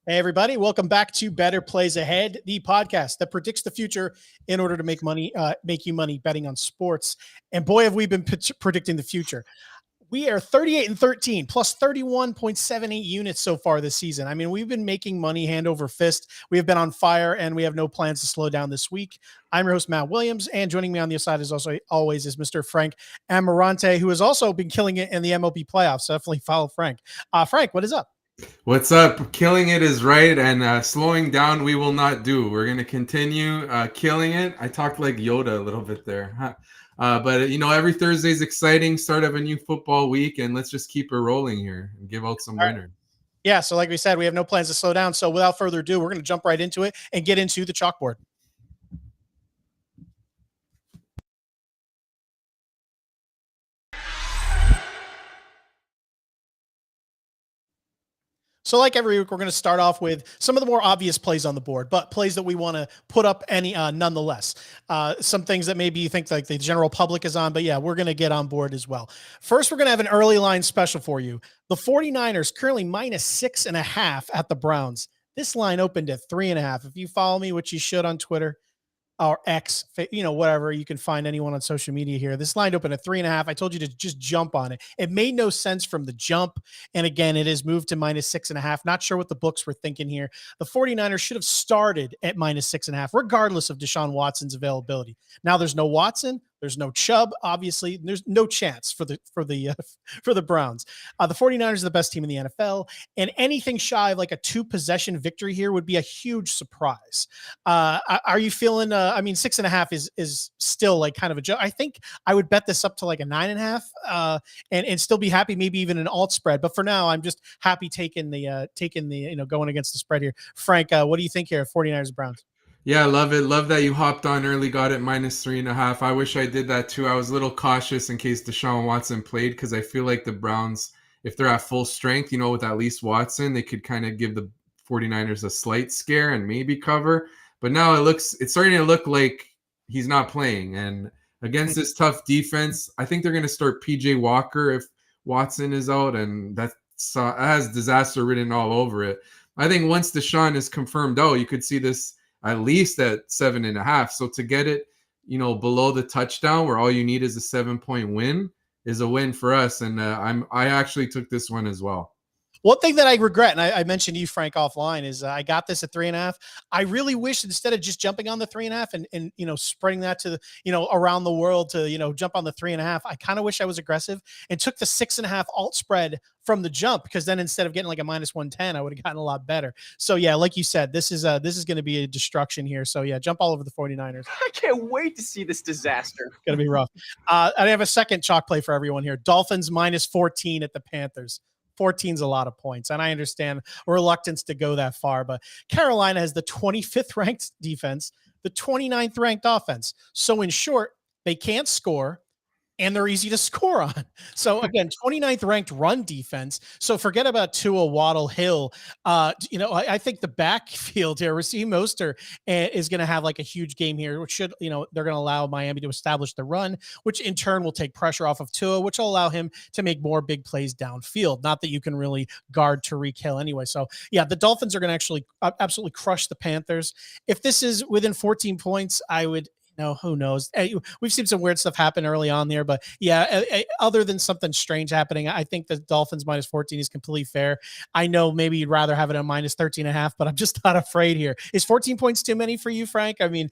Hey, everybody. Welcome back to Better Plays Ahead, the podcast that predicts the future in order to make you money betting on sports. And boy, have we been predicting the future. We are 38-13 plus 31.78 units so far this season. I mean, we've been making money hand over fist. We have been on fire and we have no plans to slow down this week. I'm your host, Matt Williams, and joining me on the side is also always is Mr. Frank Ammirante, who has also been killing it in the MLB playoffs. So definitely follow Frank. Frank, what is up? What's up? Killing it is right, and slowing down we will not do. We're going to continue killing it. I talked like Yoda a little bit there. But, every Thursday is exciting, start of a new football week, and let's just keep it rolling here and give out some winners. Yeah, so like we said, we have no plans to slow down. So without further ado, we're going to jump right into it and get into the chalkboard. So like every week, we're going to start off with some of the more obvious plays on the board, but plays that we want to put up nonetheless. Some things that maybe you think like the general public is on, but yeah, we're going to get on board as well. First, we're going to have an early line special for you. The 49ers currently -6.5 at the Browns. This line opened at 3.5. If you follow me, which you should on Twitter, or X, whatever, you can find anyone on social media here. This line opened at 3.5. I told you to just jump on it. It made no sense from the jump. And again, it is moved to -6.5. Not sure what the books were thinking here. The 49ers should have started at -6.5, regardless of Deshaun Watson's availability. Now there's no Watson. There's no Chubb, obviously. There's no chance for the Browns. The 49ers are the best team in the NFL, and anything shy of like a 2-possession victory here would be a huge surprise. Are you feeling? 6.5 is still like kind of a joke. I think I would bet this up to like a 9.5, and still be happy, maybe even an alt spread. But for now, I'm just happy taking the going against the spread here. Frank, what do you think here? 49ers Browns. Yeah, I love it. Love that you hopped on early, got it -3.5. I wish I did that too. I was a little cautious in case Deshaun Watson played because I feel like the Browns, if they're at full strength, with at least Watson, they could kind of give the 49ers a slight scare and maybe cover. But now it's starting to look like he's not playing. And against this tough defense, I think they're going to start PJ Walker if Watson is out, and that has disaster written all over it. I think once Deshaun is confirmed out, you could see this at least at 7.5. So to get it, below the touchdown where all you need is a 7-point win is a win for us. And I actually took this one as well. One thing that I regret, and I mentioned to you, Frank, offline, is I got this at 3.5. I really wish instead of just jumping on the 3.5 and spreading that to around the world to jump on the 3.5, I kind of wish I was aggressive and took the 6.5 alt spread from the jump, because then instead of getting like a -110, I would have gotten a lot better. So yeah, like you said, this is going to be a destruction here. So yeah, jump all over the 49ers. I can't wait to see this disaster. It's going to be rough. I have a second chalk play for everyone here. Dolphins -14 at the Panthers. 14 is a lot of points, and I understand reluctance to go that far, but Carolina has the 25th ranked defense, the 29th ranked offense. So in short, they can't score, and they're easy to score on. So again, 29th ranked run defense. So forget about Tua, Waddle, Hill. I think the backfield here, Raheem Mostert is going to have like a huge game here, which should, they're going to allow Miami to establish the run, which in turn will take pressure off of Tua, which will allow him to make more big plays downfield. Not that you can really guard Tyreek Hill anyway. So yeah, the Dolphins are going to actually absolutely crush the Panthers. If this is within 14 points, I would, who knows? We've seen some weird stuff happen early on there, but yeah, other than something strange happening, I think the Dolphins -14 is completely fair. I know maybe you'd rather have it at -13.5, but I'm just not afraid here. Is 14 points too many for you, Frank? I mean,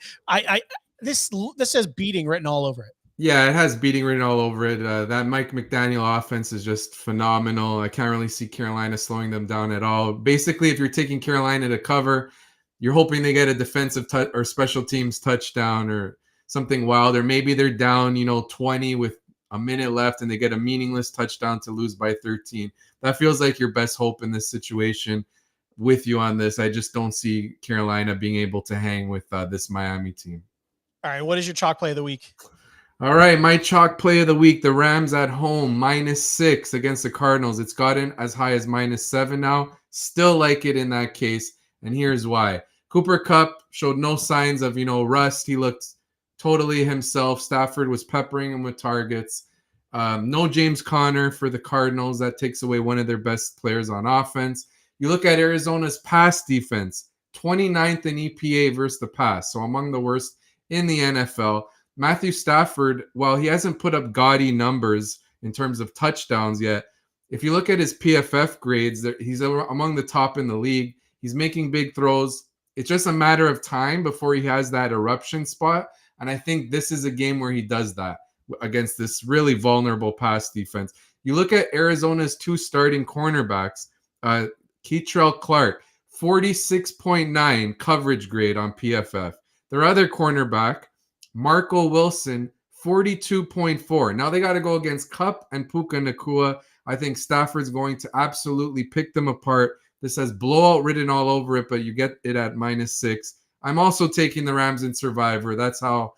this has beating written all over it. Yeah, it has beating written all over it. That Mike McDaniel offense is just phenomenal. I can't really see Carolina slowing them down at all. Basically, if you're taking Carolina to cover, you're hoping they get a defensive or special teams touchdown or something wild, or maybe they're down, 20 with a minute left and they get a meaningless touchdown to lose by 13. That feels like your best hope in this situation. With you on this, I just don't see Carolina being able to hang with this Miami team. All right, what is your chalk play of the week? All right, my chalk play of the week, the Rams at home, -6 against the Cardinals. It's gotten as high as -7 now. Still like it in that case, and here's why. Cooper Kupp showed no signs of, rust. He looked totally himself. Stafford was peppering him with targets. No James Conner for the Cardinals. That takes away one of their best players on offense. You look at Arizona's pass defense, 29th in EPA versus the pass, so among the worst in the NFL. Matthew Stafford, while he hasn't put up gaudy numbers in terms of touchdowns yet, if you look at his PFF grades, he's among the top in the league. He's making big throws. It's just a matter of time before he has that eruption spot. And I think this is a game where he does that against this really vulnerable pass defense. You look at Arizona's 2 starting cornerbacks, Keitrell Clark, 46.9 coverage grade on PFF. Their other cornerback, Marco Wilson, 42.4. Now they got to go against Kupp and Puka Nacua. I think Stafford's going to absolutely pick them apart. This has blowout written all over it, but you get it at -6. I'm also taking the Rams in Survivor. That's how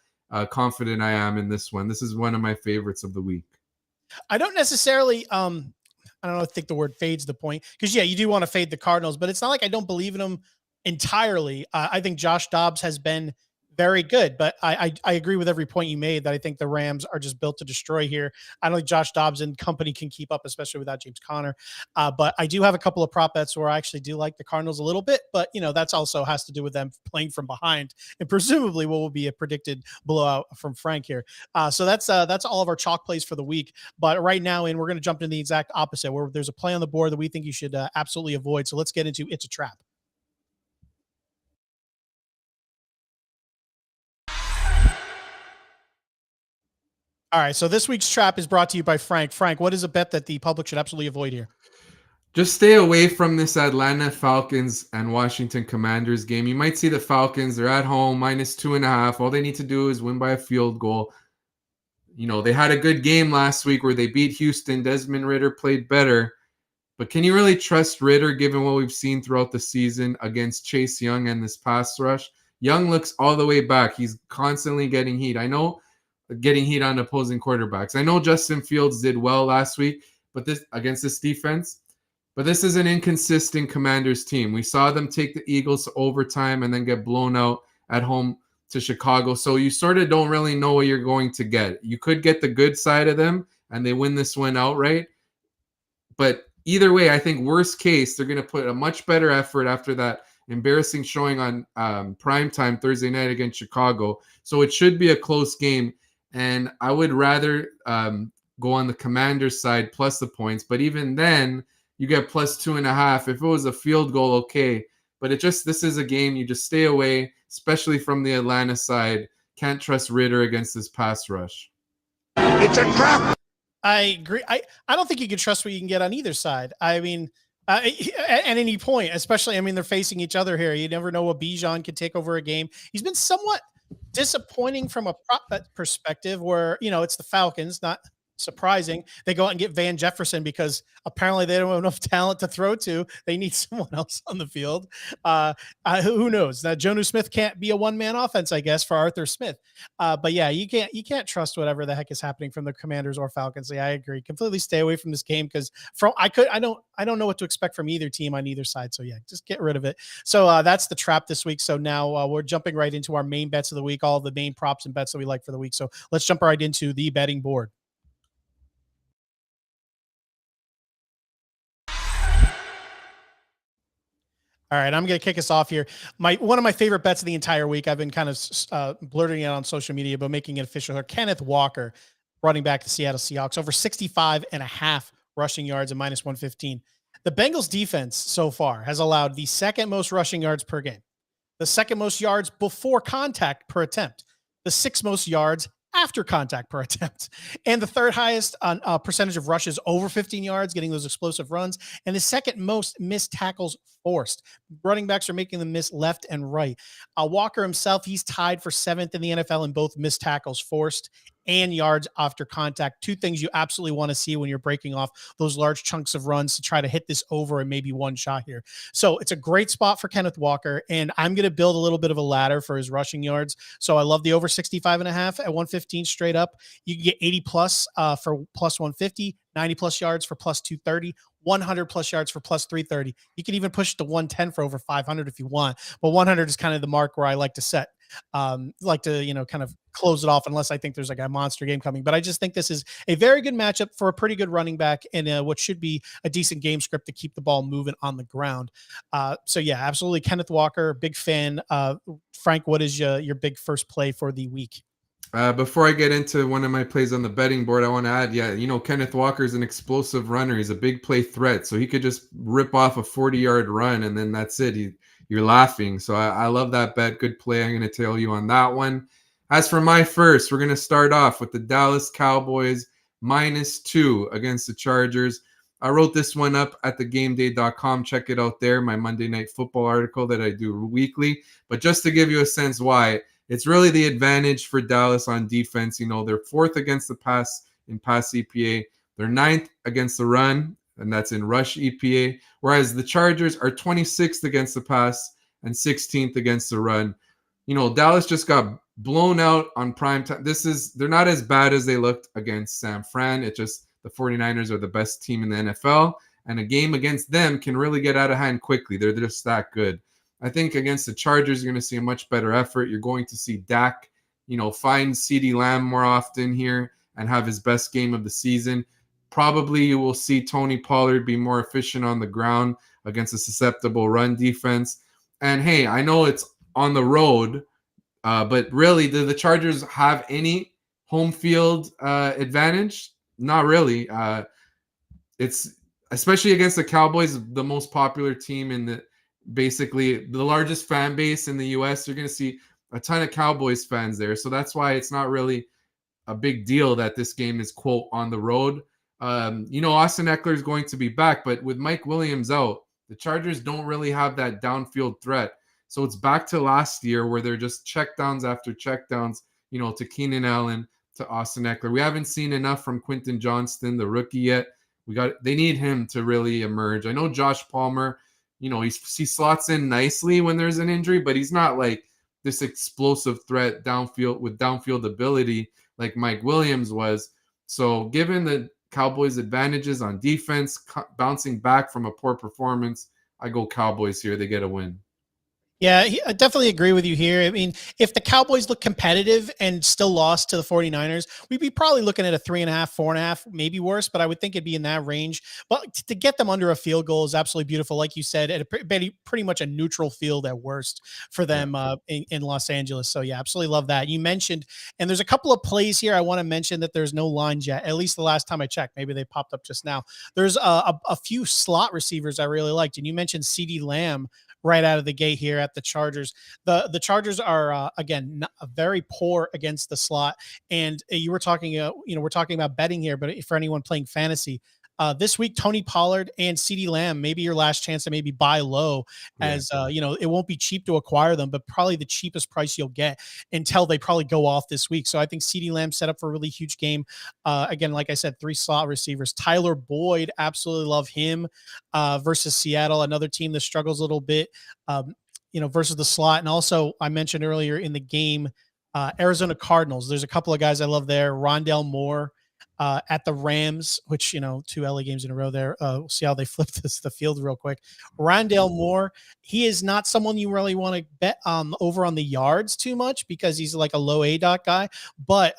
confident I am in this one. This is one of my favorites of the week. I don't necessarily, I don't know, I think the word fades the point, because yeah, you do want to fade the Cardinals, but it's not like I don't believe in them entirely. I think Josh Dobbs has been very good, but I agree with every point you made that I think the Rams are just built to destroy here. I don't think Josh Dobbs and company can keep up, especially without James Conner. But I do have a couple of prop bets where I actually do like the Cardinals a little bit, but that's also has to do with them playing from behind and presumably what will be a predicted blowout from Frank here. So that's all of our chalk plays for the week. But right now, we're going to jump into the exact opposite, where there's a play on the board that we think you should absolutely avoid. So let's get into It's a Trap. All right, so this week's trap is brought to you by Frank. Frank, what is a bet that the public should absolutely avoid here? Just stay away from this Atlanta Falcons and Washington Commanders game. You might see the Falcons. They're at home, -2.5. All they need to do is win by a field goal. They had a good game last week where they beat Houston. Desmond Ridder played better. But can you really trust Ridder given what we've seen throughout the season against Chase Young and this pass rush? Young looks all the way back. He's constantly getting heat. I know getting heat on opposing quarterbacks. I know Justin Fields did well last week, but this against this defense. But this is an inconsistent Commanders team. We saw them take the Eagles to overtime and then get blown out at home to Chicago. So you sort of don't really know what you're going to get. You could get the good side of them and they win this one outright. But either way, I think worst case, they're going to put a much better effort after that embarrassing showing on primetime Thursday night against Chicago. So it should be a close game. And I would rather go on the Commanders side plus the points. But even then, you get +2.5. If it was a field goal, okay. But this is a game you just stay away, especially from the Atlanta side. Can't trust Ridder against this pass rush. It's a trap. I agree. I don't think you can trust what you can get on either side. I mean, at any point, especially, they're facing each other here. You never know what Bijan could take over a game. He's been somewhat disappointing from a prop bet perspective where, it's the Falcons, not surprising. They go out and get Van Jefferson because apparently they don't have enough talent to throw to. They need someone else on the field. Who knows? Now, Jonnu Smith can't be a one-man offense, I guess, for Arthur Smith. But yeah, you can't trust whatever the heck is happening from the Commanders or Falcons. Yeah, I agree. Completely stay away from this game because I don't know what to expect from either team on either side. So yeah, just get rid of it. So that's the trap this week. So now we're jumping right into our main bets of the week, all the main props and bets that we like for the week. So let's jump right into the betting board. All right, I'm going to kick us off here. One of my favorite bets of the entire week, I've been kind of blurting it on social media, but making it official here. Kenneth Walker, running back the Seattle Seahawks, over 65.5 rushing yards and -115. The Bengals defense so far has allowed the second most rushing yards per game, the second most yards before contact per attempt, the sixth most yards after contact per attempt, and the third highest on percentage of rushes over 15 yards, getting those explosive runs, and the second most missed tackles forced. Running backs are making them miss left and right. Walker himself, he's tied for 7th in the NFL in both missed tackles forced and yards after contact. Two things you absolutely want to see when you're breaking off those large chunks of runs to try to hit this over and maybe one shot here. So it's a great spot for Kenneth Walker, and I'm going to build a little bit of a ladder for his rushing yards. So I love the over 65.5 at 115 straight up. You can get 80 plus for +150, 90 plus yards for +230, 100 plus yards for +330. You can even push it to 110 for over 500 if you want, but 100 is kind of the mark where I like to set. Like to, kind of close it off unless I think there's like a monster game coming. But I just think this is a very good matchup for a pretty good running back and what should be a decent game script to keep the ball moving on the ground. So yeah, absolutely. Kenneth Walker, big fan. Frank, what is your big first play for the week? Before I get into one of my plays on the betting board, I want to add, Kenneth Walker is an explosive runner. He's a big play threat, so he could just rip off a 40-yard run, and then that's it. You're laughing. So I love that bet. Good play. I'm going to tell you on that one. As for my first, we're going to start off with the Dallas Cowboys -2 against the Chargers. I wrote this one up at thegameday.com. Check it out there, my Monday Night Football article that I do weekly. But just to give you a sense why, it's really the advantage for Dallas on defense. They're 4th against the pass in pass EPA. They're 9th against the run, and that's in rush EPA. Whereas the Chargers are 26th against the pass and 16th against the run. Dallas just got blown out on prime time. They're not as bad as they looked against San Fran. It's just the 49ers are the best team in the NFL, and a game against them can really get out of hand quickly. They're just that good. I think against the Chargers, you're going to see a much better effort. You're going to see Dak, find CeeDee Lamb more often here and have his best game of the season. Probably you will see Tony Pollard be more efficient on the ground against a susceptible run defense. And hey, I know it's on the road, but really, do the Chargers have any home field advantage? Not really. It's especially against the Cowboys, the most popular team in basically the largest fan base in the US. You're going to see a ton of Cowboys fans there. So that's why it's not really a big deal that this game is, quote, on the road. Austin Eckler is going to be back, but with Mike Williams out, the Chargers don't really have that downfield threat. So it's back to last year where they're just checkdowns after checkdowns, to Keenan Allen, to Austin Eckler. We haven't seen enough from Quentin Johnston, the rookie, yet. They need him to really emerge. I know Josh Palmer, he slots in nicely when there's an injury, but he's not like this explosive threat downfield with downfield ability like Mike Williams was. So given the Cowboys' advantages on defense, bouncing back from a poor performance, I go Cowboys here. They get a win. Yeah, I definitely agree with you here. I mean, if the Cowboys look competitive and still lost to the 49ers, we'd be probably looking at a 3.5, 4.5, maybe worse, but I would think it'd be in that range. But to get them under a field goal is absolutely beautiful. Like you said, at pretty much a neutral field at worst for them in Los Angeles. So yeah, absolutely love that. You mentioned, and there's a couple of plays here I want to mention that there's no lines yet, at least the last time I checked. Maybe they popped up just now. There's a few slot receivers I really liked, and you mentioned CeeDee Lamb right out of the gate here at the Chargers. The Chargers are again very poor against the slot, and you were talking, we're talking about betting here, but for anyone playing fantasy, this week Tony Pollard and CeeDee Lamb, maybe your last chance to maybe buy low, as it won't be cheap to acquire them, but probably the cheapest price you'll get until they probably go off this week. So I think CeeDee Lamb set up for a really huge game. Again, like I said, 3 slot receivers. Tyler Boyd, absolutely love him versus Seattle, another team that struggles a little bit, versus the slot. And also, I mentioned earlier in the game, Arizona Cardinals. There's a couple of guys I love there. Rondale Moore at the Rams, which, 2 LA games in a row there. We'll see how they flip the field real quick. Rondale Moore, he is not someone you really want to bet over on the yards too much because he's like a low ADOT guy. But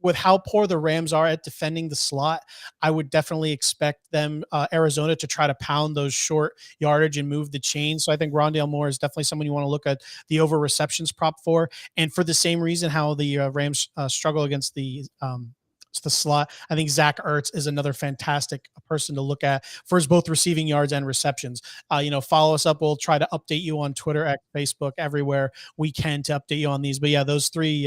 with how poor the Rams are at defending the slot, I would definitely expect them, Arizona, to try to pound those short yardage and move the chain. So I think Rondale Moore is definitely someone you want to look at the over receptions prop for. And for the same reason how the Rams struggle against the slot, I think Zach Ertz is another fantastic person to look at for his both receiving yards and receptions. Follow us up. We'll try to update you on Twitter, X, Facebook, everywhere we can to update you on these. But yeah, those three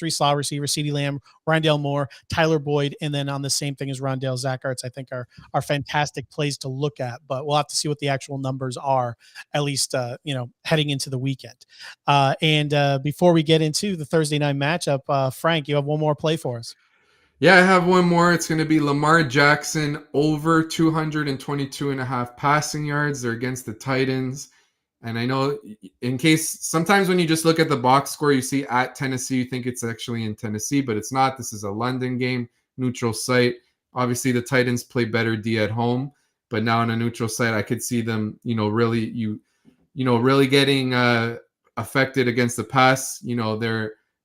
slot receivers, CeeDee Lamb, Rondale Moore, Tyler Boyd, and then on the same thing as Rondale, Zach Ertz, I think are fantastic plays to look at. But we'll have to see what the actual numbers are, at least heading into the weekend. And before we get into the Thursday night matchup, Frank, you have one more play for us. Yeah, I have one more. It's going to be Lamar Jackson over 222.5 passing yards. They're against the Titans. And I know in case sometimes when you just look at the box score, you see at Tennessee, you think it's actually in Tennessee, but it's not. This is a London game, neutral site. Obviously, the Titans play better D at home, but now on a neutral site, I could see them, really getting affected against the pass.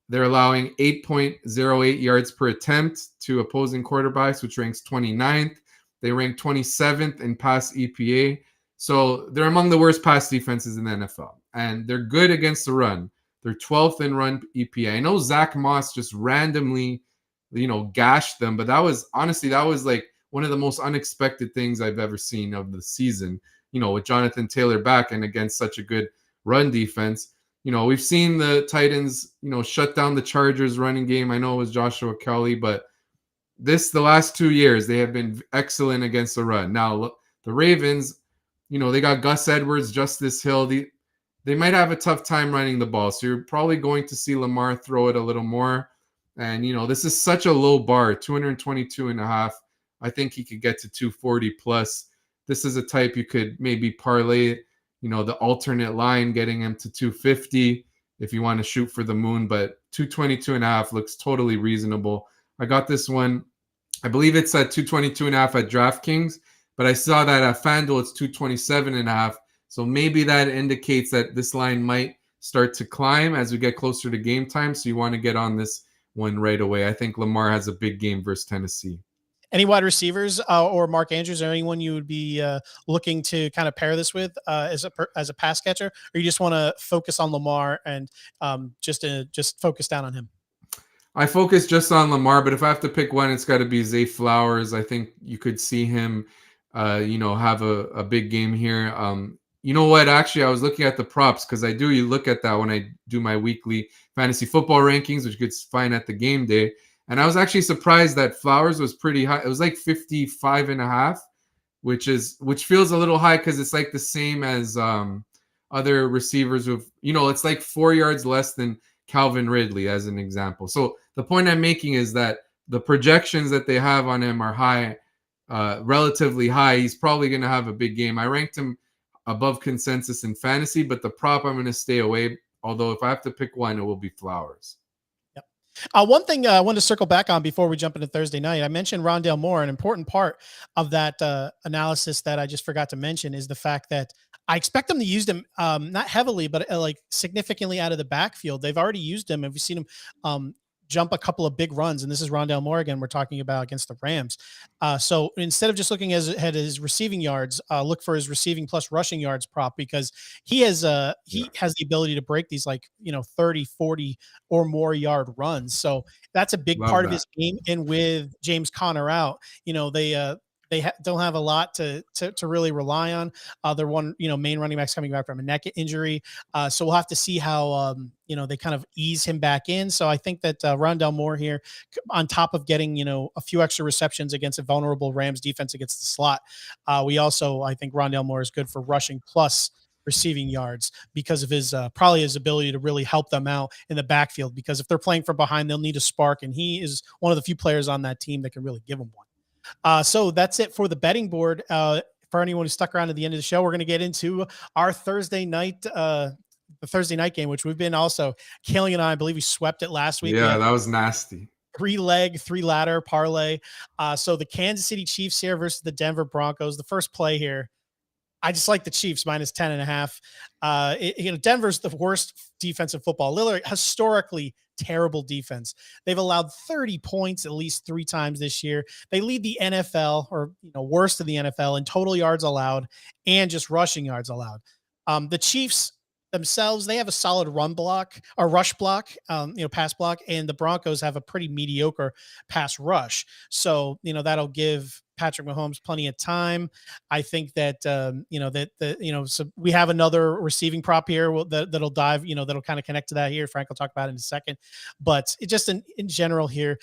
They're allowing 8.08 yards per attempt to opposing quarterbacks, which ranks 29th. They rank 27th in pass EPA. So they're among the worst pass defenses in the NFL. And they're good against the run. They're 12th in run EPA. I know Zach Moss just randomly, gashed them, but that was like one of the most unexpected things I've ever seen of the season, with Jonathan Taylor back and against such a good run defense. We've seen the Titans, shut down the Chargers running game. I know it was Joshua Kelly, but the last 2 years, they have been excellent against the run. Now, the Ravens, they got Gus Edwards, Justice Hill. They might have a tough time running the ball. So you're probably going to see Lamar throw it a little more. And, this is such a low bar, 222.5. I think he could get to 240 plus. This is a type you could maybe parlay, the alternate line, getting him to 250 if you want to shoot for the moon. But 222.5 looks totally reasonable. I got this one. I believe it's at 222.5 at DraftKings, but I saw that at FanDuel it's 227.5. So maybe that indicates that this line might start to climb as we get closer to game time. So you want to get on this one right away. I think Lamar has a big game versus Tennessee. Any wide receivers or Mark Andrews or anyone you would be looking to kind of pair this with as a pass catcher, or you just want to focus on Lamar and just focus down on him? I focus just on Lamar, but if I have to pick one, it's got to be Zay Flowers. I think you could see him, have a big game here. You know what? Actually, I was looking at the props because you look at that when I do my weekly fantasy football rankings, which you could find at the game day. And I was actually surprised that Flowers was pretty high. It was like 55.5, which feels a little high because it's like the same as other receivers with, it's like 4 yards less than Calvin Ridley as an example. So the point I'm making is that the projections that they have on him are high, relatively high. He's probably going to have a big game. I ranked him above consensus in fantasy, but the prop I'm going to stay away. Although if I have to pick one, it will be Flowers. One thing I wanted to circle back on before we jump into Thursday night, I mentioned Rondale Moore. An important part of that analysis that I just forgot to mention is the fact that I expect them to use him not heavily, but like significantly out of the backfield. They've already used him, and we've seen him jump a couple of big runs. And this is Rondale Moore again, we're talking about against the Rams. So instead of just looking at his receiving yards, look for his receiving plus rushing yards prop, because he has the ability to break these 30, 40 or more yard runs. So that's a big part of his game. And with James Conner out, they don't have a lot to really rely on. Their one, main running back's coming back from a neck injury. So we'll have to see how, they kind of ease him back in. So I think that Rondale Moore here, on top of getting, a few extra receptions against a vulnerable Rams defense against the slot, I think Rondale Moore is good for rushing plus receiving yards because of his probably his ability to really help them out in the backfield, because if they're playing from behind, they'll need a spark. And he is one of the few players on that team that can really give them one. So that's it for the betting board. For anyone who stuck around to the end of the show, we're going to get into our Thursday night, the Thursday night game, which we've been also killing it on. I believe we swept it last week. Yeah, that was nasty. 3-leg, 3-ladder parlay. So the Kansas City Chiefs here versus the Denver Broncos. The first play here, I just like the Chiefs minus 10.5. Denver's the worst defensive football. Lillard, historically terrible defense. They've allowed 30 points at least 3 times this year. They lead the NFL, or worst of the NFL, in total yards allowed and just rushing yards allowed. The Chiefs themselves, they have a solid run block or rush block, pass block, and the Broncos have a pretty mediocre pass rush. So, that'll give Patrick Mahomes plenty of time. I think that, so we have another receiving prop here that'll dive, that'll kind of connect to that here. Frank will talk about it in a second, but it just in general here,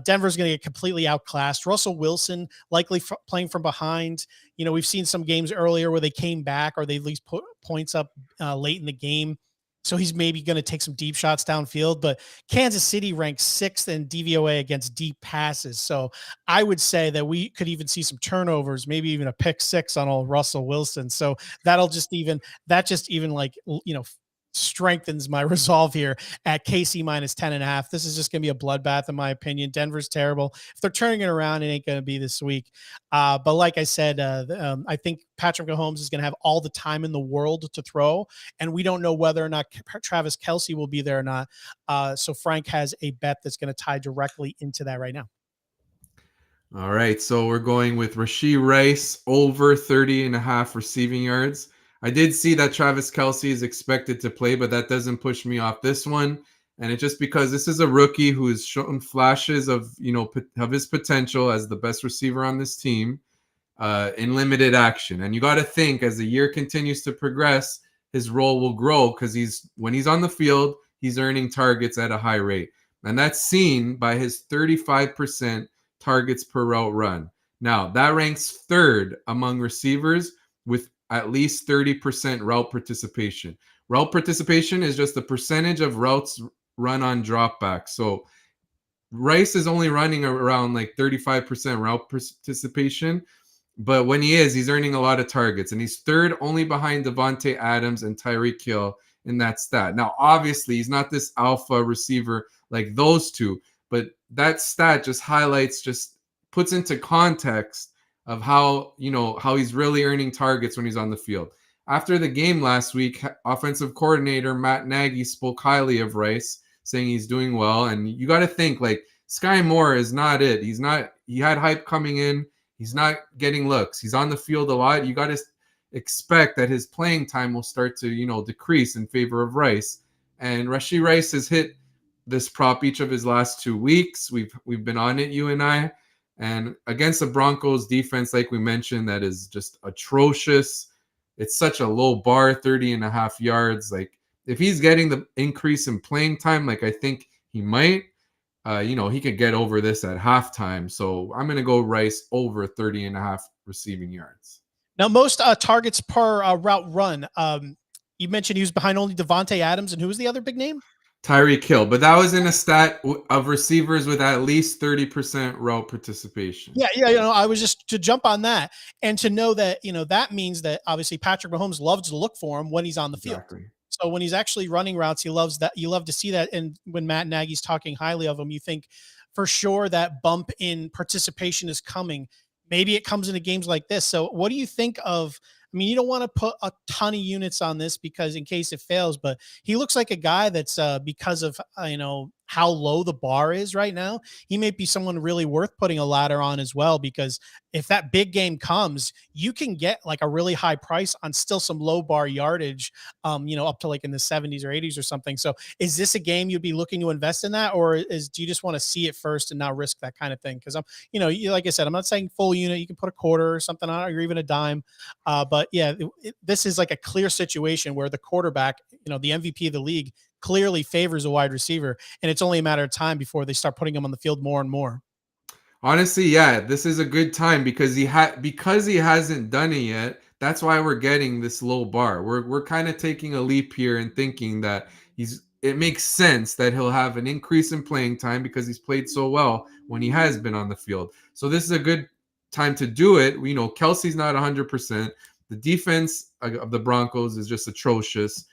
Denver's going to get completely outclassed. Russell Wilson likely playing from behind. We've seen some games earlier where they came back or they at least put points up late in the game. So he's maybe going to take some deep shots downfield, but Kansas City ranks 6th in DVOA against deep passes. So I would say that we could even see some turnovers, maybe even a pick 6 on old Russell Wilson. So that'll just even strengthens my resolve here at KC minus 10.5. This is just going to be a bloodbath, in my opinion. Denver's terrible. If they're turning it around, it ain't going to be this week. But like I said, I think Patrick Mahomes is going to have all the time in the world to throw, and we don't know whether or not Travis Kelce will be there or not. So Frank has a bet that's going to tie directly into that right now. All right, so we're going with Rashee Rice over 30.5 receiving yards. I did see that Travis Kelce is expected to play, but that doesn't push me off this one. And it's just because this is a rookie who has shown flashes of, of his potential as the best receiver on this team in limited action. And you got to think as the year continues to progress, his role will grow because when he's on the field, he's earning targets at a high rate. And that's seen by his 35% targets per route run. Now, that ranks third among receivers with at least 30% route participation. Route participation is just the percentage of routes run on dropback. So Rice is only running around like 35% route participation, but when he's earning a lot of targets, and he's third only behind Devontae Adams and Tyreek Hill in that stat. Now, obviously, he's not this alpha receiver like those two, but that stat just puts into context of how he's really earning targets when he's on the field. After the game last week, offensive coordinator Matt Nagy spoke highly of Rice, saying he's doing well. And you got to think like Sky Moore is not it. He had hype coming in. He's not getting looks. He's on the field a lot. You got to expect that his playing time will start to, decrease in favor of Rice. And Rashee Rice has hit this prop each of his last 2 weeks. We've been on it, you and I. And against the Broncos defense, like we mentioned, that is just atrocious. It's such a low bar, 30.5 yards. Like if he's getting the increase in playing time, like I think he might, he could get over this at halftime. So I'm going to go Rice over 30.5 receiving yards. Now, most targets per route run. You mentioned he was behind only Devontae Adams, and who was the other big name? Tyreek Hill, but that was in a stat of receivers with at least 30% route participation. Yeah. I was just to jump on that and to know that, that means that obviously Patrick Mahomes loves to look for him when he's on the field. So when he's actually running routes, he loves that. You love to see that. And when Matt Nagy's talking highly of him, you think for sure that bump in participation is coming. Maybe it comes into games like this. So what do you think of? I mean, you don't want to put a ton of units on this because in case it fails, but he looks like a guy that's because of, how low the bar is right now, he may be someone really worth putting a ladder on as well, because if that big game comes, you can get like a really high price on still some low bar yardage, up to like in the 70s or 80s or something. So is this a game you'd be looking to invest in that, or do you just want to see it first and not risk that kind of thing? Because like I said, I'm not saying full unit. You can put a quarter or something on it, or even a dime. But yeah, this is like a clear situation where the quarterback, the MVP of the league, clearly favors a wide receiver, and it's only a matter of time before they start putting him on the field more and more. Honestly, yeah, this is a good time because he hasn't done it yet. That's why we're getting this low bar. We're kind of taking a leap here and thinking that it makes sense that he'll have an increase in playing time because he's played so well when he has been on the field. So this is a good time to do it. Kelce's not 100%. The defense of the Broncos is just atrocious.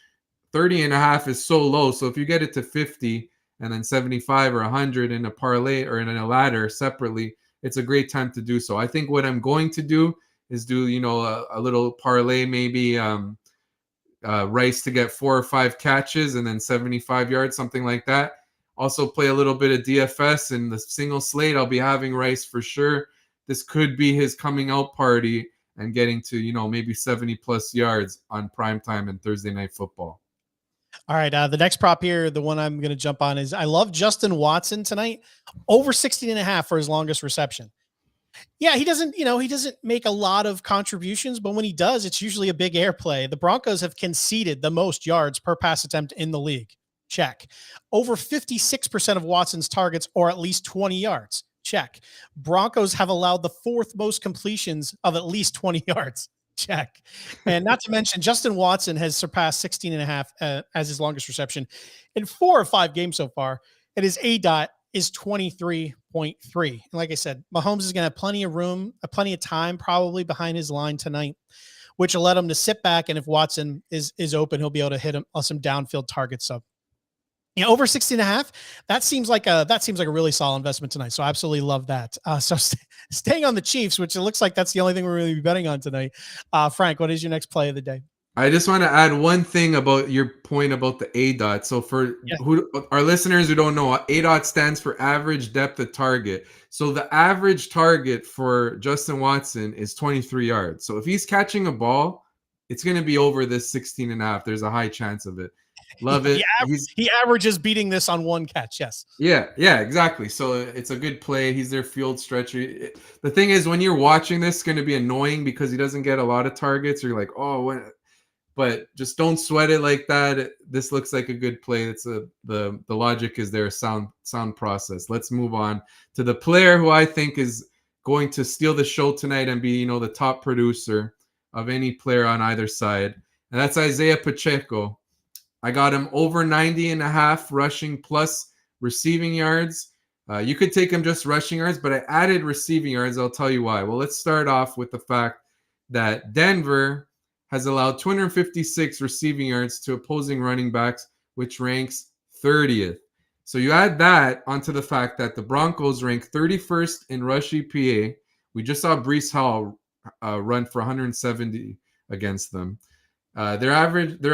30.5 is so low. So if you get it to 50 and then 75 or 100 in a parlay or in a ladder separately, it's a great time to do so. I think what I'm going to do is do, a little parlay, maybe Rice to get 4 or 5 catches and then 75 yards, something like that. Also play a little bit of DFS in the single slate. I'll be having Rice for sure. This could be his coming out party and getting to, maybe 70 plus yards on primetime and Thursday Night Football. All right. The next prop here, the one I'm going to jump on is I love Justin Watson tonight, over 16.5 for his longest reception. Yeah, he doesn't make a lot of contributions, but when he does, it's usually a big airplay. The Broncos have conceded the most yards per pass attempt in the league. Check. Over 56% of Watson's targets are at least 20 yards. Check. Broncos have allowed the 4th most completions of at least 20 yards. Check. And not to mention, Justin Watson has surpassed 16.5 as his longest reception in 4 or 5 games so far. And his ADOT is 23.3. And like I said, Mahomes is going to have plenty of room, plenty of time probably behind his line tonight. which will let him to sit back. And if Watson is open, he'll be able to hit him on some downfield targets. So, over 60.5, that seems like a really solid investment tonight. So I absolutely love that. Staying on the Chiefs, which it looks like that's the only thing we're really betting on tonight. Frank, what is your next play of the day? I just want to add one thing about your point about the ADOT. So for our listeners who don't know, ADOT stands for average depth of target. So the average target for Justin Watson is 23 yards. So if he's catching a ball, it's going to be over this 16.5. There's a high chance of it. Love it. He averages beating this on one catch. Yes. Yeah, exactly. So it's a good play. He's their field stretcher. The thing is, when you're watching this, it's going to be annoying because he doesn't get a lot of targets. You're like, oh, what? But just don't sweat it like that. This looks like a good play. It's the logic is there, sound process. Let's move on to the player who I think is going to steal the show tonight and be, the top producer of any player on either side. And that's Isaiah Pacheco. I got him over 90.5 rushing plus receiving yards. You could take him just rushing yards, but I added receiving yards. I'll tell you why. Well, let's start off with the fact that Denver has allowed 256 receiving yards to opposing running backs, which ranks 30th. So you add that onto the fact that the Broncos rank 31st in rush EPA. We just saw Breece Hall run for 170 against them. They're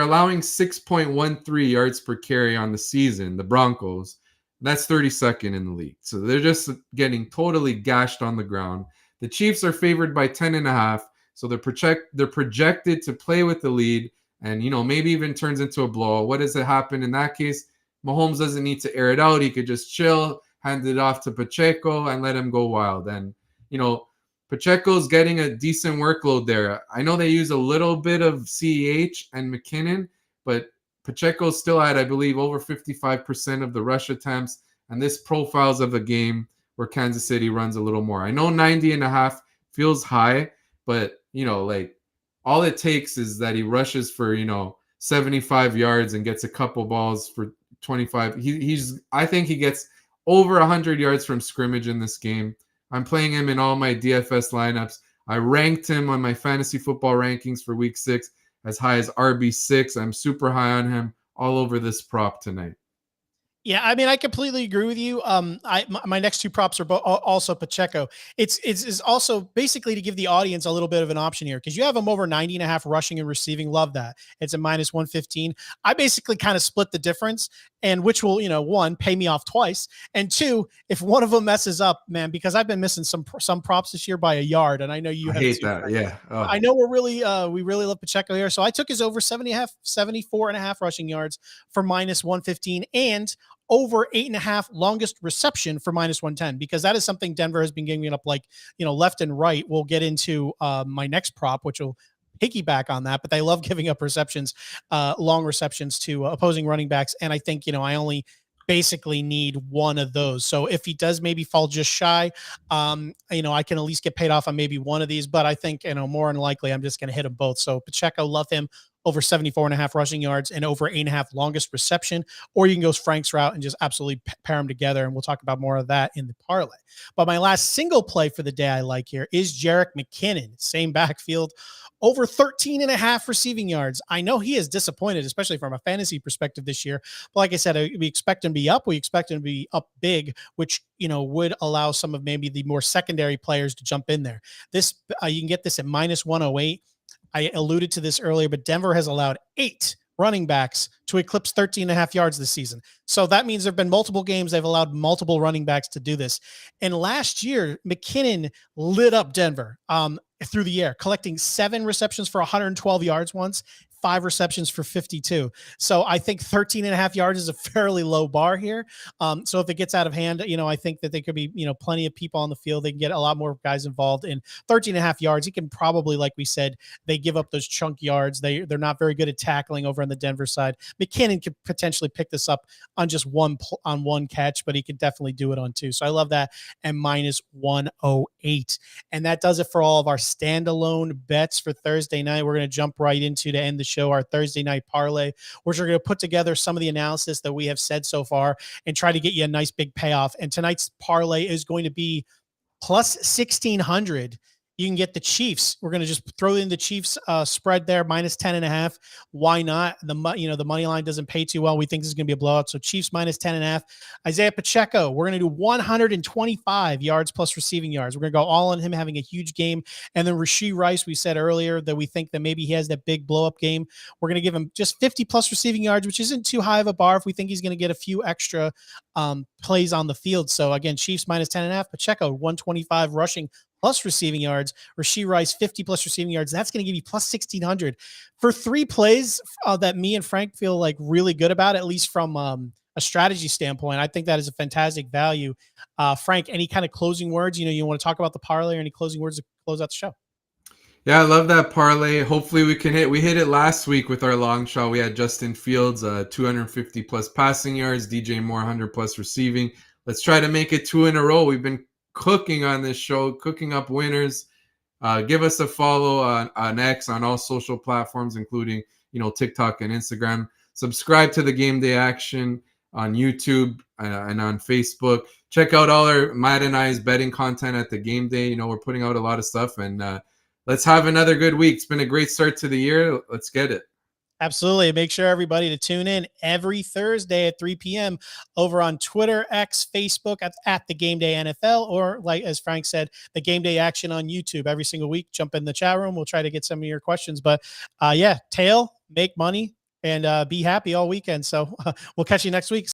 allowing 6.13 yards per carry on the season, the Broncos. That's 32nd in the league. So they're just getting totally gashed on the ground. The Chiefs are favored by 10.5. So they're projected to play with the lead and, maybe even turns into a blowout. What does it happen in that case? Mahomes doesn't need to air it out. He could just chill, hand it off to Pacheco and let him go wild. And, Pacheco's getting a decent workload there. I know they use a little bit of CEH and McKinnon, but Pacheco still had, I believe, over 55% of the rush attempts. And this profiles of a game where Kansas City runs a little more. I know 90.5 feels high, but all it takes is that he rushes for 75 yards and gets a couple balls for 25. I think he gets over 100 yards from scrimmage in this game. I'm playing him in all my DFS lineups. I ranked him on my fantasy football rankings for week 6 as high as RB6. I'm super high on him all over this prop tonight. Yeah, I mean, I completely agree with you. My next two props are also Pacheco. It's also basically to give the audience a little bit of an option here because you have him over 90.5 rushing and receiving. Love that. It's a minus 115. I basically kind of split the difference, and which will, one, pay me off twice, and two, if one of them messes up, man, because I've been missing some props this year by a yard, and I know you hate that. Right? Yeah, I know we really love Pacheco here, so I took his over 74.5 rushing yards for minus 115 and over 8.5 longest reception for minus 110, because that is something Denver has been giving up left and right. We'll get into my next prop, which will piggyback on that, but they love giving up receptions, long receptions to opposing running backs. And I think, I only basically need one of those. So if he does maybe fall just shy, I can at least get paid off on maybe one of these, but I think, more than likely I'm just going to hit them both. So Pacheco, love him, over 74.5 rushing yards and over 8.5 longest reception, or you can go Frank's route and just absolutely pair them together. And we'll talk about more of that in the parlay. But my last single play for the day I like here is Jerick McKinnon, same backfield, over 13.5 receiving yards. I know he is disappointed, especially from a fantasy perspective this year. But like I said, we expect him to be up. We expect him to be up big, which, would allow some of maybe the more secondary players to jump in there. This, you can get this at minus 108. I alluded to this earlier, but Denver has allowed 8 running backs to eclipse 13.5 yards this season. So that means there have been multiple games they've allowed multiple running backs to do this. And last year, McKinnon lit up Denver through the air, collecting 7 receptions for 112 yards once, 5 receptions for 52. So I think 13.5 yards is a fairly low bar here. So if it gets out of hand, I think that there could be, plenty of people on the field. They can get a lot more guys involved. In 13.5 yards, he can probably, like we said, they give up those chunk yards. They're not very good at tackling over on the Denver side. McKinnon could potentially pick this up on just one catch, but he could definitely do it on 2. So I love that. And minus 108. And that does it for all of our standalone bets for Thursday night. We're going to jump right into, to end the show, our Thursday night parlay, which we're going to put together some of the analysis that we have said so far and try to get you a nice big payoff. And tonight's parlay is going to be plus 1,600. You can get the Chiefs. We're going to just throw in the Chiefs spread there, minus 10.5. Why not? The money line doesn't pay too well. We think this is going to be a blowout. So Chiefs minus 10.5. Isaiah Pacheco, we're going to do 125 yards plus receiving yards. We're going to go all on him having a huge game. And then Rashee Rice, we said earlier that we think that maybe he has that big blow up game. We're going to give him just 50 plus receiving yards, which isn't too high of a bar if we think he's going to get a few extra plays on the field. So again, Chiefs minus 10.5. Pacheco 125 rushing plus receiving yards. Rashee Rice 50 plus receiving yards. That's going to give you plus 1,600 for 3 plays that me and Frank feel like really good about, at least from a strategy standpoint. I think that is a fantastic value. Frank, any kind of closing words? You want to talk about the parlay or any closing words to close out the show? Yeah, I love that parlay. Hopefully we can hit. We hit it last week with our long shot. We had Justin Fields, 250 plus passing yards, DJ Moore 100 plus receiving. Let's try to make it 2 in a row. We've been cooking on this show, cooking up winners. Give us a follow on X, on all social platforms, including TikTok and Instagram. Subscribe to the Game Day Action on YouTube and on Facebook. Check out all our Matt and I's betting content at the Game Day. We're putting out a lot of stuff, and let's have another good week. It's been a great start to the year. Let's get it. Absolutely. Make sure everybody to tune in every Thursday at 3 p.m. over on Twitter, X, Facebook at the Game Day NFL, or like as Frank said, the Game Day Action on YouTube every single week. Jump in the chat room. We'll try to get some of your questions. But tail, make money, and be happy all weekend. So we'll catch you next week.